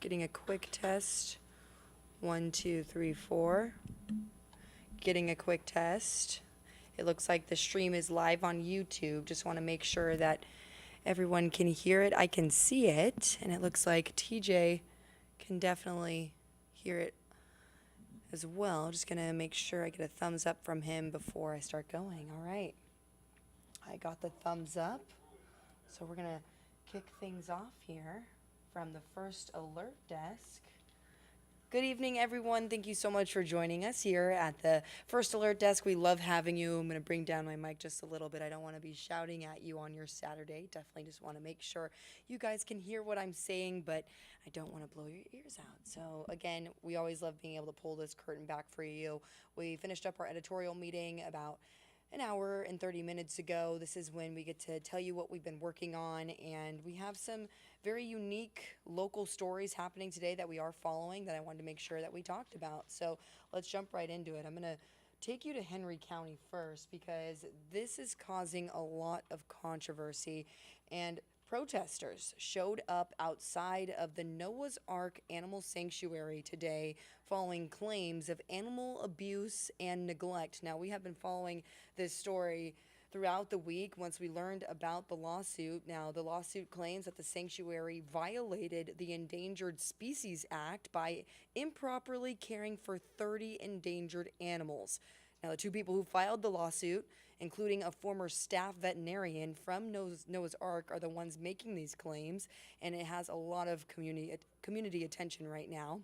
Getting a quick test. 1, 2, 3, 4. Getting a quick test. It looks like the stream is live on YouTube. Just want to make sure that everyone can hear it. I can see it, and it looks like TJ can definitely hear it as well. Just going to make sure I get a thumbs up from him before I start going. All right. I got the thumbs up. So we're going to kick things off here from the First Alert Desk. Good evening, everyone. Thank you so much for joining us here at the First Alert Desk. We love having you. I'm going to bring down my mic just a little bit. I don't want to be shouting at you on your Saturday. Definitely just want to make sure you guys can hear what I'm saying, but I don't want to blow your ears out. So again, we always love being able to pull this curtain back for you. We finished up our editorial meeting about an hour and 30 minutes ago. This is when we get to tell you what we've been working on, and we have some very unique local stories happening today that we are following that I wanted to make sure that we talked about. So let's jump right into it. I'm going to take you to Henry County first because this is causing a lot of controversy, and protesters showed up outside of the Noah's Ark Animal Sanctuary today following claims of animal abuse and neglect. Now, we have been following this story throughout the week once we learned about the lawsuit. Now, the lawsuit claims that the sanctuary violated the Endangered Species Act by improperly caring for 30 endangered animals. Now, the two people who filed the lawsuit, including a former staff veterinarian from Noah's Ark, are the ones making these claims, and it has a lot of community attention right now.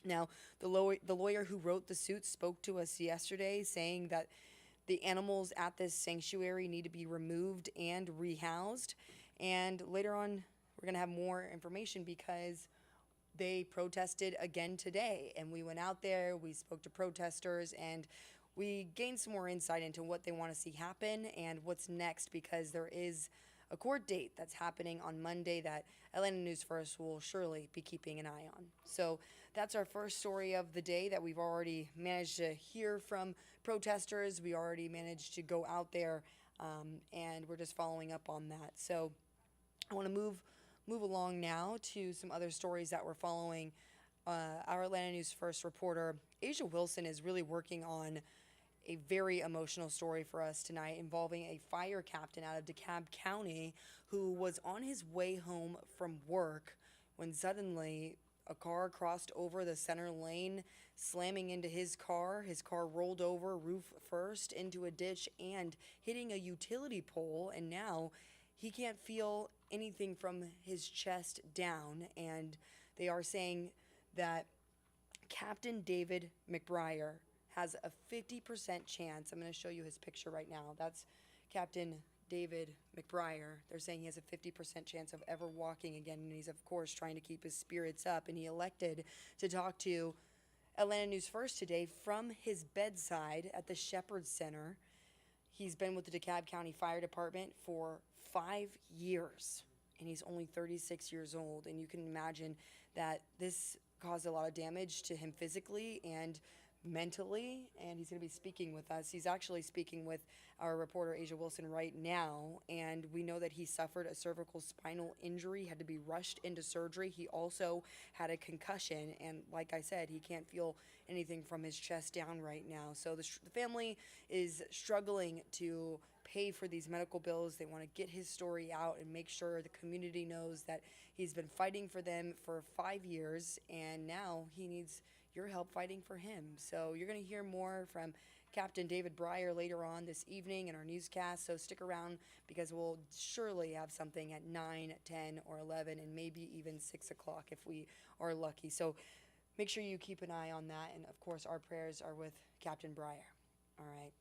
Now, the lawyer who wrote the suit spoke to us yesterday saying that the animals at this sanctuary need to be removed and rehoused. And later on, we're going to have more information because they protested again today. And we went out there, we spoke to protesters, and we gained some more insight into what they want to see happen and what's next, because there is a court date that's happening on Monday that Atlanta News First will surely be keeping an eye on. So that's our first story of the day that we've already managed to hear from protesters. We already managed to go out there, and we're just following up on that. So I want to move along now to some other stories that we're following. Our Atlanta News First reporter, Asia Wilson, is really working on a very emotional story for us tonight involving a fire captain out of DeKalb County who was on his way home from work when suddenly a car crossed over the center lane, slamming into his car. His car rolled over roof first into a ditch and hitting a utility pole, and now he can't feel anything from his chest down. And they are saying that Captain David McBriar has a 50% chance. I'm going to show you his picture right now. That's Captain David McBriar. They're saying he has a 50% chance of ever walking again, and he's, of course, trying to keep his spirits up. And he elected to talk to Atlanta News First today from his bedside at the Shepherd Center. He's been with the DeKalb County Fire Department for 5 years, and he's only 36 years old. And you can imagine that this caused a lot of damage to him physically and mentally, and he's going to be speaking with us. He's actually speaking with our reporter Asia Wilson right now, and we know that he suffered a cervical spinal injury, had to be rushed into surgery. He also had a concussion, and like I said, he can't feel anything from his chest down right now. So the family is struggling to pay for these medical bills. They want to get his story out and make sure the community knows that he's been fighting for them for 5 years, and now he needs your help fighting for him. So you're going to hear more from Captain David Breyer later on this evening in our newscast. So stick around because we'll surely have something at 9, 10, or 11, and maybe even 6 o'clock if we are lucky. So make sure you keep an eye on that. And of course, our prayers are with Captain Breyer. All right.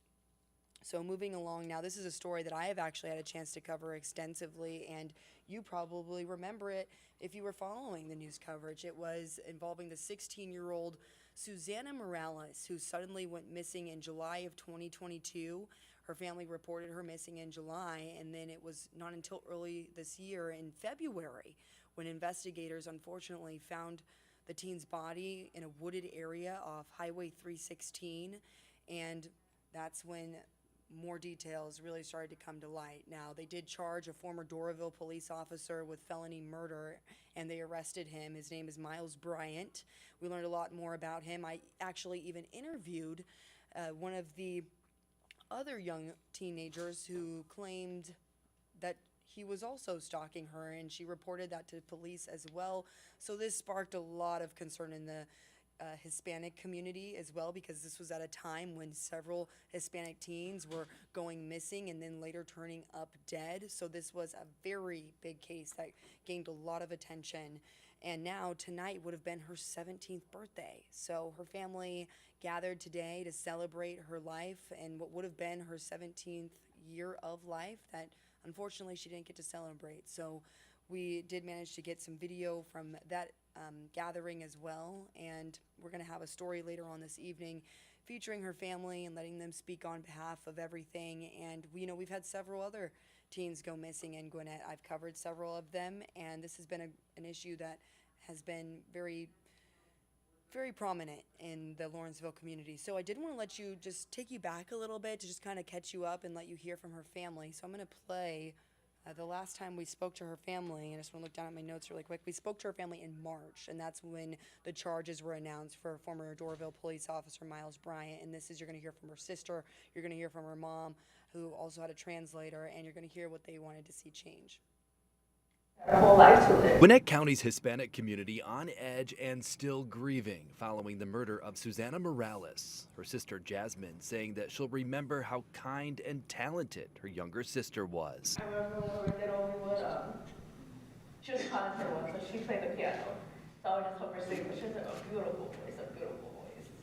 So moving along now, this is a story that I have actually had a chance to cover extensively, and you probably remember it if you were following the news coverage. It was involving the 16-year-old Susanna Morales, who suddenly went missing in July of 2022. Her family reported her missing in July, and then it was not until early this year in February when investigators unfortunately found the teen's body in a wooded area off Highway 316, and that's when more details really started to come to light. Now, they did charge a former Doraville police officer with felony murder, and they arrested him. His name is Miles Bryant. We learned a lot more about him. I actually even interviewed one of the other young teenagers who claimed that he was also stalking her, and she reported that to police as well. So this sparked a lot of concern in the Hispanic community as well, because this was at a time when several Hispanic teens were going missing and then later turning up dead. So this was a very big case that gained a lot of attention. And now tonight would have been her 17th birthday. So her family gathered today to celebrate her life and what would have been her 17th year of life that unfortunately she didn't get to celebrate. So we did manage to get some video from that gathering as well, and we're going to have a story later on this evening featuring her family and letting them speak on behalf of everything. And we've had several other teens go missing in Gwinnett. I've covered several of them, and this has been an issue that has been very, very prominent in the Lawrenceville community. So I did want to let you just take you back a little bit to just kind of catch you up and let you hear from her family. So I'm going to play the last time we spoke to her family, and I just want to look down at my notes really quick. We spoke to her family in March, and that's when the charges were announced for former Doraville police officer Miles Bryant. And you're going to hear from her sister, you're going to hear from her mom, who also had a translator, and you're going to hear what they wanted to see change. Our whole life to live. Gwinnett County's Hispanic community on edge and still grieving following the murder of Susana Morales. Her sister Jasmine saying that she'll remember how kind and talented her younger sister was. I remember when we were little, she was talented one, so she played the piano. So I would just help her sing, but she has a beautiful voice, a beautiful voice.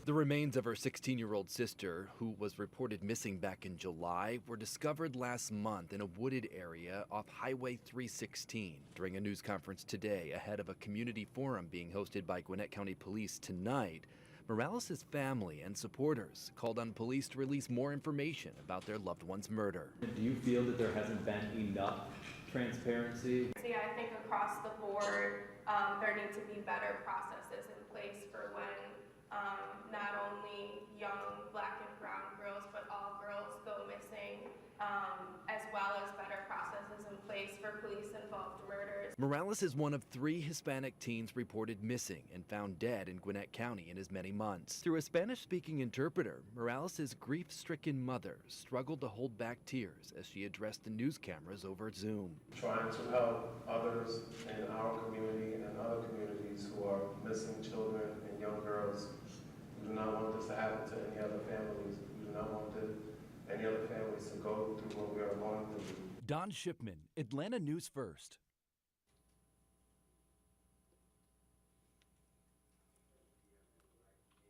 The remains of her 16-year-old sister, who was reported missing back in July, were discovered last month in a wooded area off Highway 316. During a news conference today ahead of a community forum being hosted by Gwinnett County Police tonight, Morales' family and supporters called on police to release more information about their loved one's murder. Do you feel that there hasn't been enough transparency? See, I think across the board, there need to be better processes in place for when not only young Black and brown girls, but all girls go missing, as well as better processes in place for police-involved murders. Morales is one of 3 Hispanic teens reported missing and found dead in Gwinnett County in as many months. Through a Spanish-speaking interpreter, Morales' grief-stricken mother struggled to hold back tears as she addressed the news cameras over Zoom. Trying to help others in our community and other communities who are missing children and young girls. We do not want this to happen to any other families. We do not want any other families to go through what we are going through. Don Shipman, Atlanta News First.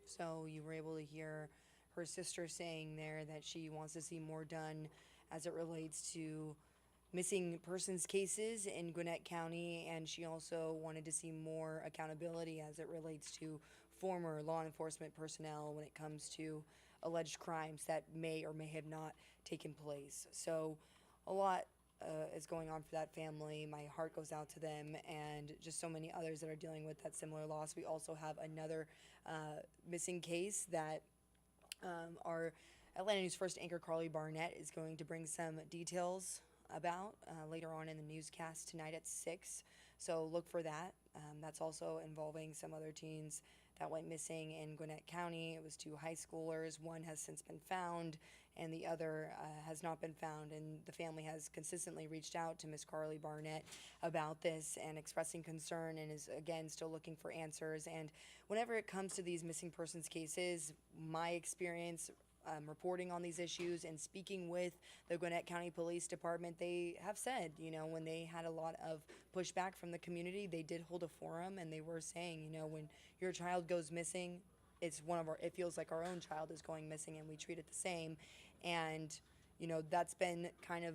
So you were able to hear her sister saying there that she wants to see more done as it relates to missing persons cases in Gwinnett County, and she also wanted to see more accountability as it relates to former law enforcement personnel when it comes to alleged crimes that may or may have not taken place. So a lot is going on for that family. My heart goes out to them and just so many others that are dealing with that similar loss. We also have another missing case that our Atlanta News First anchor Carly Barnett is going to bring some details about later on in the newscast tonight at 6. So look for that. That's also involving some other teens that went missing in Gwinnett County. It was 2 high schoolers. One has since been found and the other has not been found. And the family has consistently reached out to Miss Carly Barnett about this and expressing concern, and is again still looking for answers. And whenever it comes to these missing persons cases, my experience reporting on these issues and speaking with the Gwinnett County Police Department, they have said, when they had a lot of pushback from the community, they did hold a forum and they were saying, when your child goes missing, it feels like our own child is going missing and we treat it the same. And, that's been kind of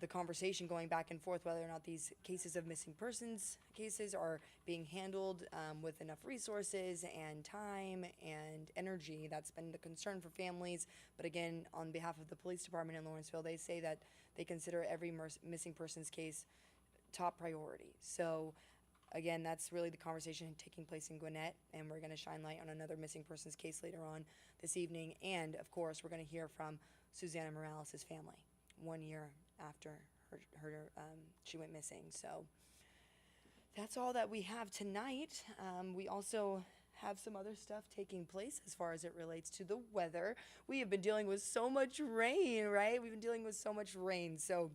the conversation going back and forth, whether or not these cases of missing persons cases are being handled with enough resources and time and energy. That's been the concern for families. But again, on behalf of the police department in Lawrenceville, they say that they consider every missing persons case top priority. So again, that's really the conversation taking place in Gwinnett, and we're going to shine light on another missing persons case later on this evening. And of course, we're going to hear from Susanna Morales' family 1 year after she went missing. So that's all that we have tonight. We also have some other stuff taking place as far as it relates to the weather. We have been dealing with so much rain, right? We've been dealing with so much rain. So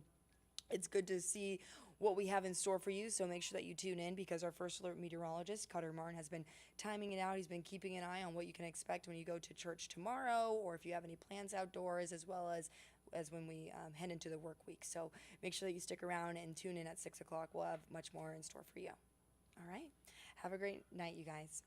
it's good to see what we have in store for you. So make sure that you tune in, because our first alert meteorologist, Cutter Martin, has been timing it out. He's been keeping an eye on what you can expect when you go to church tomorrow, or if you have any plans outdoors, as well as when we head into the work week. So make sure that you stick around and tune in at 6 o'clock. We'll have much more in store for you. All right. Have a great night, you guys.